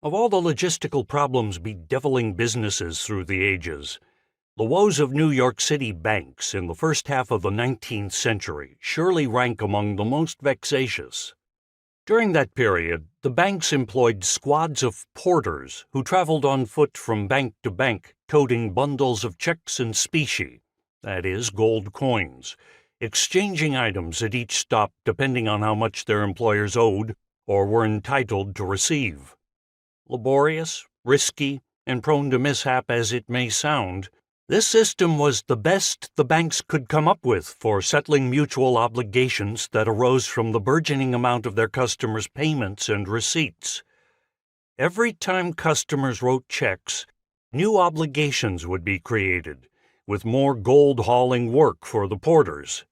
Of all the logistical problems bedeviling businesses through the ages, the woes of New York City banks in the first half of the 19th century surely rank among the most vexatious. During that period, the banks employed squads of porters who traveled on foot from bank to bank, toting bundles of checks and specie, that is, gold coins, exchanging items at each stop depending on how much their employers owed or were entitled to receive. Laborious, risky, and prone to mishap as it may sound, this system was the best the banks could come up with for settling mutual obligations that arose from the burgeoning amount of their customers' payments and receipts. Every time customers wrote checks, new obligations would be created, with more gold-hauling work for the porters.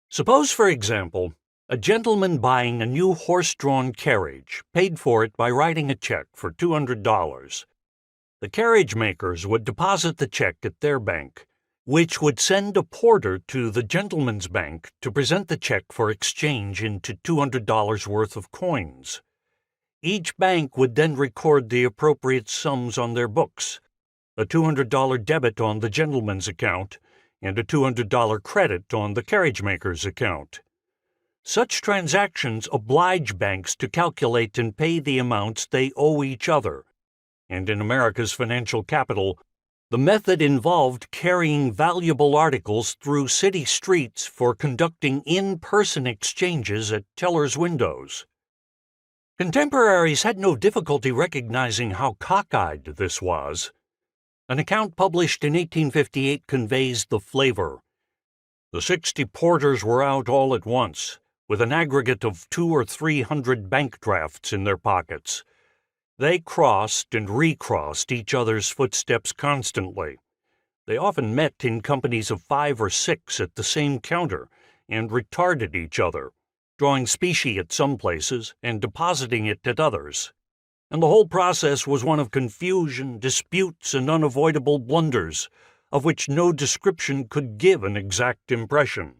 Suppose, for example, a gentleman buying a new horse-drawn carriage paid for it by writing a check for $200. The carriage makers would deposit the check at their bank, which would send a porter to the gentleman's bank to present the check for exchange into $200 worth of coins. Each bank would then record the appropriate sums on their books, a $200 debit on the gentleman's account and a $200 credit on the carriage maker's account. Such transactions oblige banks to calculate and pay the amounts they owe each other, and in America's financial capital, the method involved carrying valuable articles through city streets for conducting in-person exchanges at tellers' windows. Contemporaries had no difficulty recognizing how cockeyed this was. An account published in 1858 conveys the flavor. The 60 porters were out all at once, with an aggregate of 200 or 300 bank drafts in their pockets. They crossed and recrossed each other's footsteps constantly. They often met in companies of 5 or 6 at the same counter and retarded each other, drawing specie at some places and depositing it at others. And the whole process was one of confusion, disputes, and unavoidable blunders, of which no description could give an exact impression.